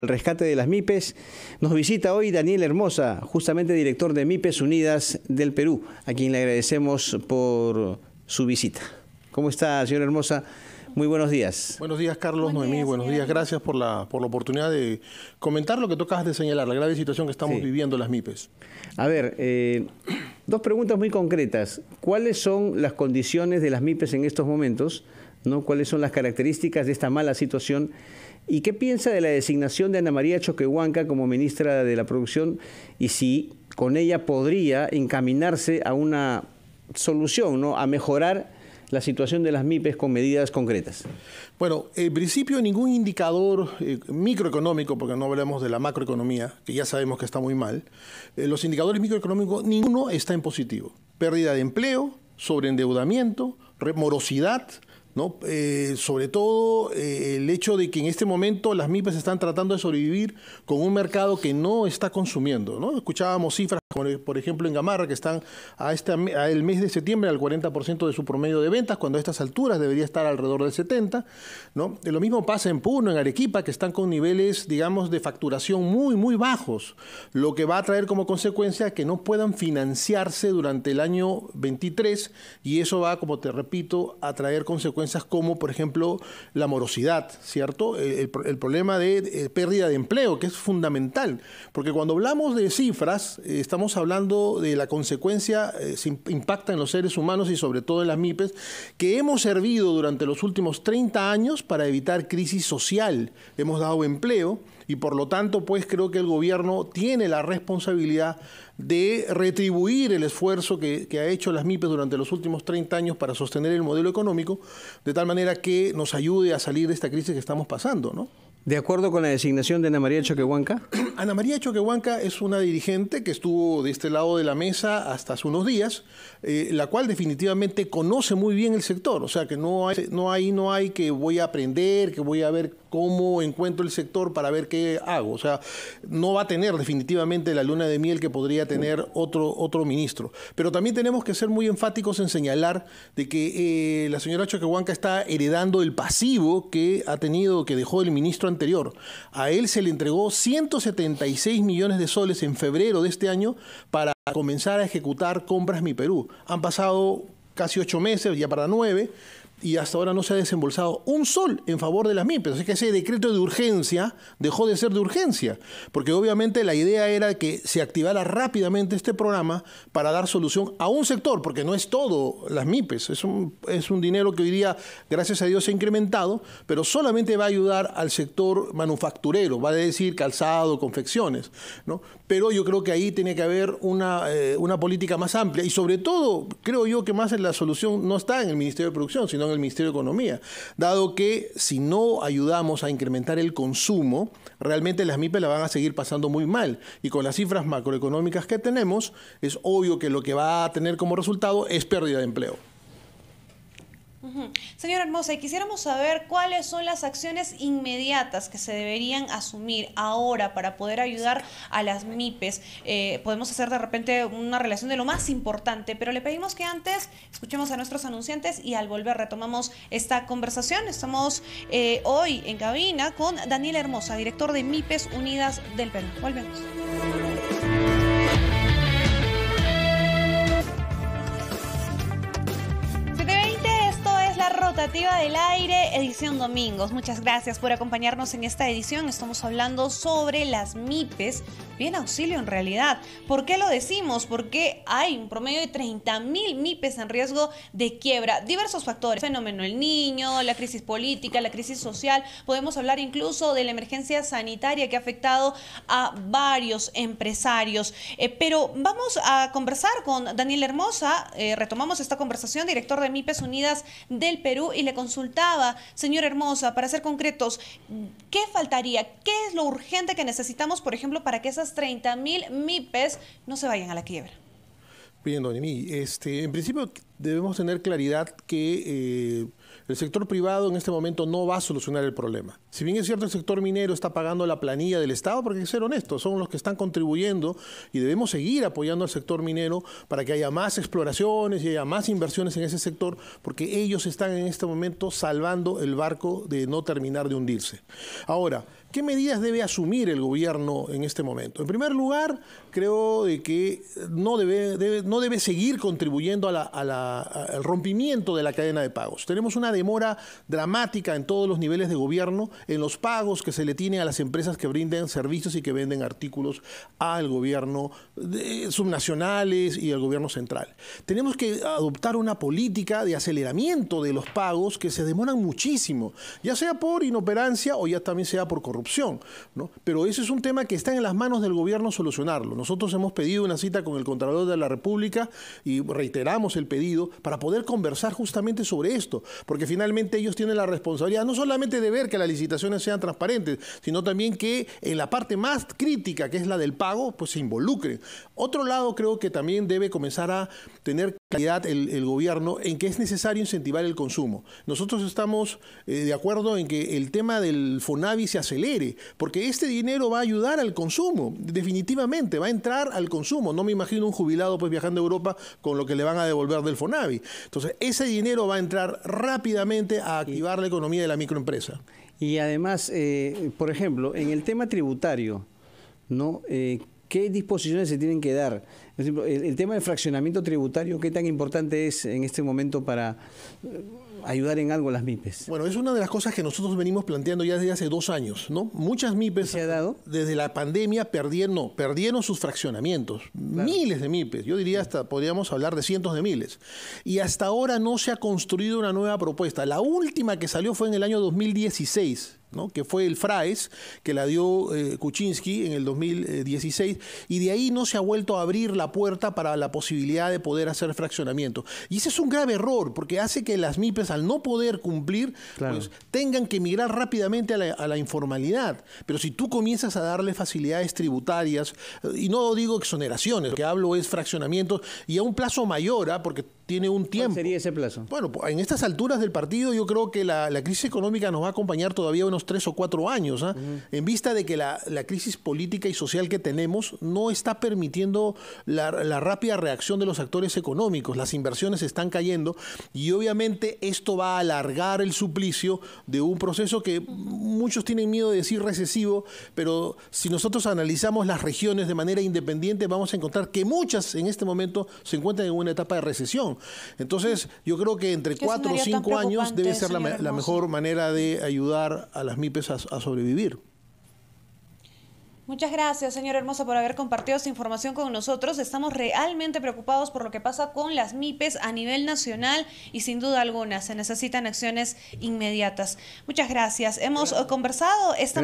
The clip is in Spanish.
El rescate de las MIPES. Nos visita hoy Daniel Hermosa, justamente director de MIPES Unidas del Perú, a quien le agradecemos por su visita. ¿Cómo está, señor Hermosa? Muy buenos días. Buenos días, Carlos, Noemí. Buenos días. Gracias por la oportunidad de comentar lo que tú acabas de señalar, la grave situación que estamos viviendo las MIPES. A ver, dos preguntas muy concretas. ¿Cuáles son las condiciones de las MIPES en estos momentos? ¿No? ¿Cuáles son las características de esta mala situación? ¿Y qué piensa de la designación de Ana María Choquehuanca como ministra de la Producción y si con ella podría encaminarse a una solución, ¿no? A mejorar la situación de las MIPES con medidas concretas? Bueno, en principio ningún indicador microeconómico, porque no hablamos de la macroeconomía, que ya sabemos que está muy mal, los indicadores microeconómicos, ninguno está en positivo. Pérdida de empleo, sobreendeudamiento, morosidad, ¿no? Sobre todo el hecho de que en este momento las MIPES están tratando de sobrevivir con un mercado que no está consumiendo, ¿no? Escuchábamos cifras como por ejemplo en Gamarra, que están a el mes de septiembre al 40% de su promedio de ventas, cuando a estas alturas debería estar alrededor del 70%, ¿no? Lo mismo pasa en Puno, en Arequipa, que están con niveles, digamos, de facturación muy bajos, lo que va a traer como consecuencia que no puedan financiarse durante el año 23, y eso va, como te repito, a traer consecuencias como, por ejemplo, la morosidad, ¿cierto? El problema de pérdida de empleo, que es fundamental, porque cuando hablamos de cifras, estamos hablando de la consecuencia, se impacta en los seres humanos y sobre todo en las MIPES, que hemos servido durante los últimos 30 años para evitar crisis social. Hemos dado empleo y por lo tanto, pues creo que el gobierno tiene la responsabilidad de retribuir el esfuerzo que ha hecho las MIPES durante los últimos 30 años para sostener el modelo económico, de tal manera que nos ayude a salir de esta crisis que estamos pasando, ¿no? ¿De acuerdo con la designación de Ana María Choquehuanca? Ana María Choquehuanca es una dirigente que estuvo de este lado de la mesa hasta hace unos días, la cual definitivamente conoce muy bien el sector. O sea, que no hay que voy a aprender, que voy a ver cómo encuentro el sector para ver qué hago. O sea, no va a tener definitivamente la luna de miel que podría tener otro ministro. Pero también tenemos que ser muy enfáticos en señalar de que la señora Choquehuanca está heredando el pasivo que ha tenido, que dejó el ministro anterior. A él se le entregó 176 millones de soles en febrero de este año para comenzar a ejecutar compras Mi Perú. Han pasado casi 8 meses, ya para 9, y hasta ahora no se ha desembolsado un sol en favor de las MIPES. Así que ese decreto de urgencia dejó de ser de urgencia, porque obviamente la idea era que se activara rápidamente este programa para dar solución a un sector, porque no es todo las MIPES, es un dinero que hoy día, gracias a Dios, se ha incrementado, pero solamente va a ayudar al sector manufacturero, va a decir calzado, confecciones, ¿no? Pero yo creo que ahí tiene que haber una política más amplia y sobre todo, creo yo que más en la solución no está en el Ministerio de Producción, sino en el Ministerio de Economía, dado que si no ayudamos a incrementar el consumo, realmente las MIPES la van a seguir pasando muy mal. Y con las cifras macroeconómicas que tenemos, es obvio que lo que va a tener como resultado es pérdida de empleo. Señora Hermosa, y quisiéramos saber cuáles son las acciones inmediatas que se deberían asumir ahora para poder ayudar a las MIPES. Podemos hacer de repente una relación de lo más importante, pero le pedimos que antes escuchemos a nuestros anunciantes y al volver retomamos esta conversación. Estamos hoy en cabina con Daniel Hermosa, director de MIPES Unidas del Perú. Volvemos. Rotativa del Aire, edición domingos. Muchas gracias por acompañarnos en esta edición. Estamos hablando sobre las MIPES, bien auxilio en realidad. ¿Por qué lo decimos? Porque hay un promedio de 30.000 MIPES en riesgo de quiebra. Diversos factores, fenómeno El Niño, la crisis política, la crisis social. Podemos hablar incluso de la emergencia sanitaria que ha afectado a varios empresarios. Pero vamos a conversar con Daniel Hermosa. Retomamos esta conversación, director de MIPES Unidas del Perú, y le consultaba, señor Hermosa, para ser concretos, ¿qué faltaría? ¿Qué es lo urgente que necesitamos, por ejemplo, para que esas 30.000 MIPES no se vayan a la quiebra? Bien, doña Mí, en principio debemos tener claridad que El sector privado en este momento no va a solucionar el problema. Si bien es cierto, el sector minero está pagando la planilla del Estado, porque hay que ser honestos, son los que están contribuyendo y debemos seguir apoyando al sector minero para que haya más exploraciones y haya más inversiones en ese sector, porque ellos están en este momento salvando el barco de no terminar de hundirse. Ahora, ¿qué medidas debe asumir el gobierno en este momento? En primer lugar, creo de que no debe seguir contribuyendo al rompimiento de la cadena de pagos. Tenemos una demora dramática en todos los niveles de gobierno en los pagos que se le tiene a las empresas que brindan servicios y que venden artículos al gobierno subnacionales y al gobierno central. Tenemos que adoptar una política de aceleramiento de los pagos que se demoran muchísimo, ya sea por inoperancia o ya también sea por corrupción, ¿no? Pero ese es un tema que está en las manos del gobierno solucionarlo. Nosotros hemos pedido una cita con el Contralor de la República y reiteramos el pedido para poder conversar justamente sobre esto, porque finalmente ellos tienen la responsabilidad no solamente de ver que las licitaciones sean transparentes, sino también que en la parte más crítica, que es la del pago, pues se involucren. Otro lado, creo que también debe comenzar a tener claridad el gobierno en que es necesario incentivar el consumo. Nosotros estamos de acuerdo en que el tema del FONAVI se acelere, porque este dinero va a ayudar al consumo, definitivamente, va a entrar al consumo. No me imagino un jubilado pues viajando a Europa con lo que le van a devolver del FONAVI. Entonces, ese dinero va a entrar rápidamente a activar la economía de la microempresa. Y además, por ejemplo, en el tema tributario, ¿no? ¿Qué disposiciones se tienen que dar? Por ejemplo, el tema del fraccionamiento tributario, ¿qué tan importante es en este momento para ayudar en algo a las MIPES? Bueno, es una de las cosas que nosotros venimos planteando ya desde hace 2 años, ¿no? Muchas MIPES ¿Se ha dado? Desde la pandemia perdieron sus fraccionamientos. Claro. Miles de MIPES, yo diría hasta podríamos hablar de cientos de miles. Y hasta ahora no se ha construido una nueva propuesta. La última que salió fue en el año 2016. ¿No? Que fue el FRAES, que la dio Kuczynski en el 2016, y de ahí no se ha vuelto a abrir la puerta para la posibilidad de poder hacer fraccionamiento. Y ese es un grave error, porque hace que las MIPES, al no poder cumplir, claro, pues, tengan que migrar rápidamente a la informalidad. Pero si tú comienzas a darle facilidades tributarias, y no digo exoneraciones, lo que hablo es fraccionamiento, y a un plazo mayor, porque tiene un tiempo. ¿Cuál sería ese plazo? Bueno, en estas alturas del partido yo creo que la crisis económica nos va a acompañar todavía unos 3 o 4 años, en vista de que la crisis política y social que tenemos no está permitiendo la rápida reacción de los actores económicos. Las inversiones están cayendo y obviamente esto va a alargar el suplicio de un proceso que muchos tienen miedo de decir recesivo, pero si nosotros analizamos las regiones de manera independiente vamos a encontrar que muchas en este momento se encuentran en una etapa de recesión. Entonces, yo creo que entre 4 o 5 años debe ser la mejor manera de ayudar a las MIPES a sobrevivir. Muchas gracias, señor Hermoso, por haber compartido esta información con nosotros. Estamos realmente preocupados por lo que pasa con las MIPES a nivel nacional y sin duda alguna se necesitan acciones inmediatas. Muchas gracias. Hemos conversado esta